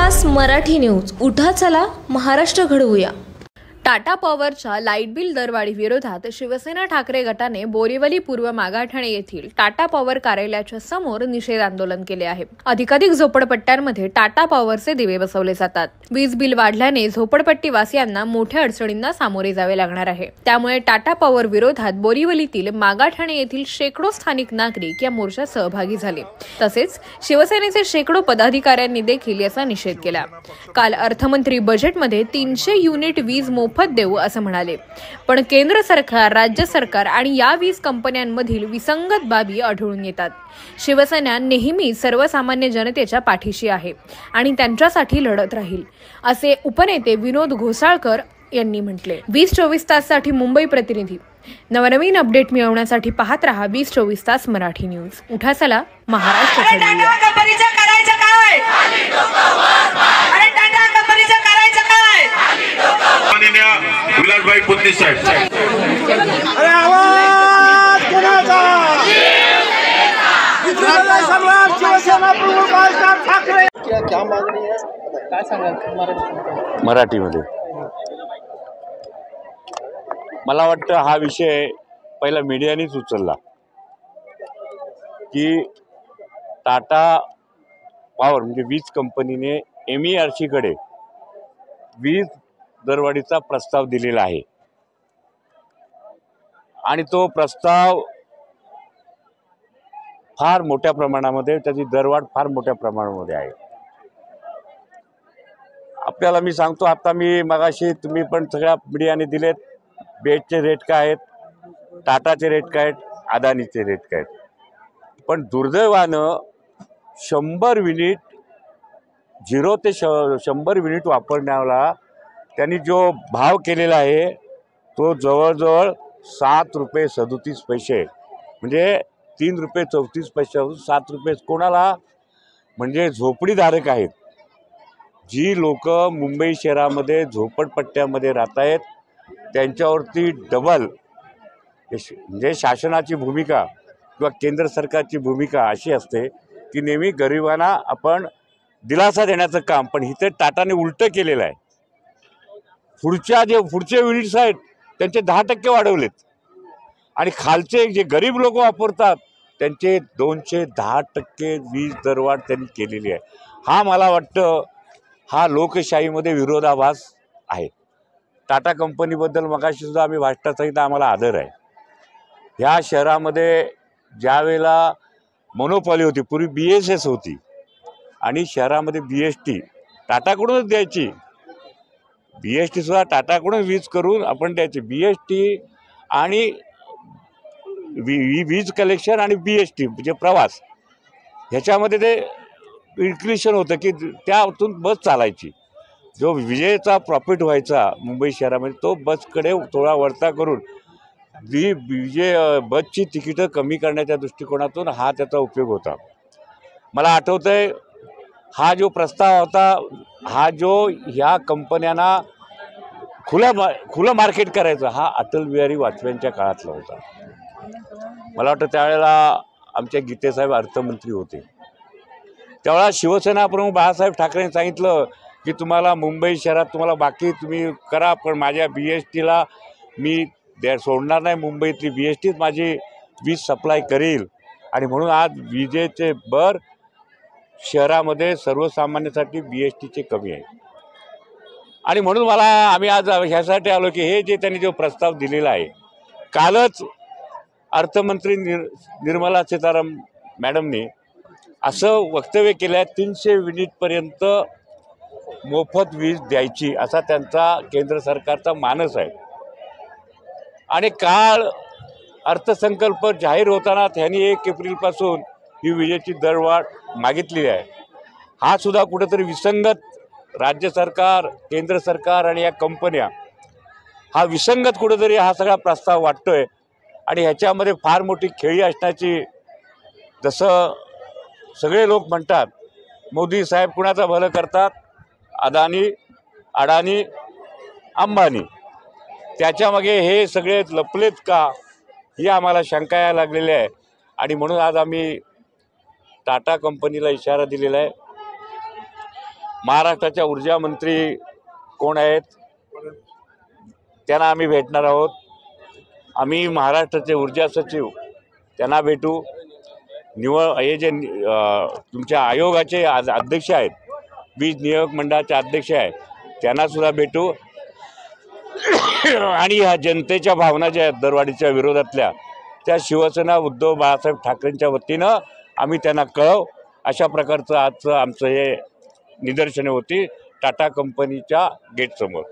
तास मराठी न्यूज. उठा चला महाराष्ट्र घडवूया. टाटा पॉवरच्या लाईट बिल दरवाढी विरोधात शिवसेना ठाकरे गटाने बोरिवली पूर्व मागाठाणे येथील टाटा पॉवर कार्यालयाच्या समोर निषेध आंदोलन केले आहे. अधिकाधिक झोपडपट्ट्यांमध्ये टाटा पॉवरचे दिवे बसवले जातात. वीज बिल वाढल्याने झोपडपट्टीवासियांना मोठ्या अडचणींना सामोरे जावे लागणार आहे. त्यामुळे टाटा पॉवर विरोधात बोरिवलीतील मागाठाणे येथील शेकडो स्थानिक नागरिक या मोर्चात सहभागी झाले. तसेच शिवसेनेचे शेकडो पदाधिकाऱ्यांनी देखील याचा निषेध केला. काल अर्थमंत्री बजेटमध्ये 300 युनिट वीज मोफत देऊ असं म्हणाले, पण केंद्र सरकार, राज्य सरकार आणि या वीज कंपन्यांमधील विसंगत बाबी आढळून येतात. शिवसेना नेहमी सर्वसामान्य जनतेच्या पाठीशी आहे आणि त्यांच्यासाठी लढत राहील, असे उपनेते विनोद घोसाळकर यांनी म्हटले. 20-24 ताससाठी मुंबई प्रतिनिधी. नवनवीन अपडेट मिळवण्यासाठी पाहत रहा 20-24 तास मराठी न्यूज. उठा चला महाराष्ट्र घडवूया. विलासभाई पुतली साहेब. अरे आवाज कोणाचा? शिवसेना प्रमुख बाळासाहेब ठाकरे. क्या मागणी आहे काय सांगाल मराठीमध्ये? मला वाटतं हा विषय पहिला मीडियानेच उचलला की टाटा पॉवर म्हणजे वीज कंपनीने MERC कडे वीज दरवाढीचा प्रस्ताव दिलेला आहे आणि तो प्रस्ताव फार मोठ्या प्रमाणामध्ये, त्याची दरवाढ फार मोठ्या प्रमाणामध्ये आहे. आपल्याला मी सांगतो, आता मी मगाशी तुम्ही पण सगळ्या मीडियाने दिलेत, बेटचे रेट काय आहेत, टाटाचे रेट काय आहेत, अदानीचे रेट काय आहेत. पण दुर्दैवानं 100 युनिट 0 ते 100 युनिट वापरण्याला त्यांनी जो भाव केलेला आहे तो जवळजवळ 7 रुपये 37 पैसे, म्हणजे 3 रुपये 34 पैशापासून 7 रुपये. कोणाला? म्हणजे झोपडीधारक आहेत, जी लोक मुंबई शहरामध्ये झोपडपट्ट्यामध्ये राहत आहेत, त्यांच्यावरती डबल. म्हणजे शासनाची भूमिका किंवा केंद्र सरकारची भूमिका अशी असते की नेहमी गरिबांना आपण दिलासा देण्याचं काम, पण इथे टाटाने उलटं केलेलं आहे. पुढचे युनिट्स आहेत त्यांचे 10% वाढवलेत आणि खालचे जे गरीब लोक वापरतात त्यांचे 210% वीज दरवाढ त्यांनी केलेली आहे. हा मला वाटतं हा लोकशाहीमध्ये विरोधाभास आहे. टाटा कंपनीबद्दल मगाशी सुद्धा आम्ही भाषणात सांगितलं, आम्हाला आदर आहे. ह्या शहरामध्ये ज्या वेळेला मोनोपॉली होती, पूर्वी BSS होती आणि शहरामध्ये BST टाटाकडूनच द्यायची. BST सुद्धा टाटाकडून वीज करून आपण द्यायची. BST आणि वीज कलेक्शन आणि BST म्हणजे प्रवास ह्याच्यामध्ये ते इन्क्ल्युशन होतं की त्यातून बस चालायची. जो विजेचा प्रॉफिट व्हायचा मुंबई शहरामध्ये तो बसकडे थोडा वरता करून बसची तिकीटं कमी करण्याच्या दृष्टिकोनातून हा त्याचा उपयोग होता. मला आठवतं आहे हा जो प्रस्ताव होता, हा जो ह्या कंपन्यांना खुलं मार्केट करायचं, हा अटल बिहारी वाजपेयींच्या काळातला होता. मला वाटतं त्यावेळेला आमच्या गीतेसाहेब अर्थमंत्री होते. त्यावेळेला शिवसेना प्रमुख बाळासाहेब ठाकरेंनी सांगितलं की तुम्हाला मुंबई शहरात तुम्हाला बाकी तुम्ही करा, पण माझ्या BSTला मी सोडणार नाही. मुंबईतली BSTच माझी वीज सप्लाय करेल. आणि म्हणून आज विजेचे दर शहरामध्ये सर्वसामान्यांसाठी BSTचे कमी आहे. आणि म्हणून आम्ही आज ह्यासाठी आलो की हे जे त्यांनी जो प्रस्ताव दिलेला आहे, कालच अर्थमंत्री निर्मला सीतारामन मॅडमने असं वक्तव्य केलं आहे 300 युनिटपर्यंत मोफत वीज द्यायची असा त्यांचा केंद्र सरकारचा मानस आहे. आणि काल अर्थसंकल्प जाहीर होताना त्यांनी 1 एप्रिलपासून ही विजेची दरवाढ मागितलेली आहे. हा सुद्धा कुठेतरी विसंगत, राज्य सरकार, केंद्र सरकार आणि या कंपन्या, हा विसंगत कुठेतरी हा सगळा प्रस्ताव वाटतोय. आणि ह्याच्यामध्ये फार मोठी खेळी असण्याची, जसं सगळे लोक म्हणतात मोदी साहेब कुणाचं भलं करतात, अडाणी, अंबानी, त्याच्यामागे हे सगळे लपलेत का, ही आम्हाला शंका यायला लागलेली आहे. आणि म्हणून आज आम्ही टाटा कंपनीला इशारा दिलेला आहे. महाराष्ट्राच्या ऊर्जा मंत्री कोण आहेत त्यांना आम्ही भेटणार आहोत. आम्ही महाराष्ट्राचे ऊर्जा सचिव त्यांना भेटू. हे जे तुमच्या आयोगाचे अध्यक्ष आहेत, वीज नियामक मंडळाचे अध्यक्ष आहेत, त्यांनासुद्धा भेटू. आणि ह्या जनतेच्या भावना ज्या आहेत दरवाढीच्या विरोधातल्या, त्या शिवसेना उद्धव बाळासाहेब ठाकरेंच्या वतीनं आम्ही त्यांना कळव. अशा प्रकारचं आजचं आमचं हे निदर्शने होती टाटा कंपनीच्या गेटसमोर.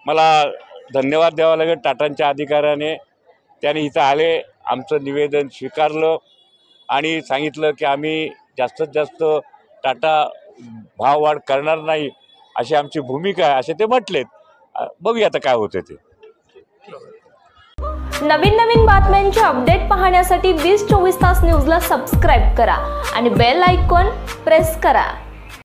मला धन्यवाद द्यावा लागेल टाटांच्या अधिकाऱ्याने. त्याने इथं आले, आमचं निवेदन स्वीकारलं आणि सांगितलं की आम्ही जास्तीत जास्त टाटा भाववाढ करणार नाही अशी आमची भूमिका आहे, असे ते म्हटलेत. बघूया आता काय होते ते. नवीन बातम्यांचे अपडेट पाहण्यासाठी 20/24 तास न्यूजला सबस्क्राईब करा आणि बेल आयकॉन प्रेस करा.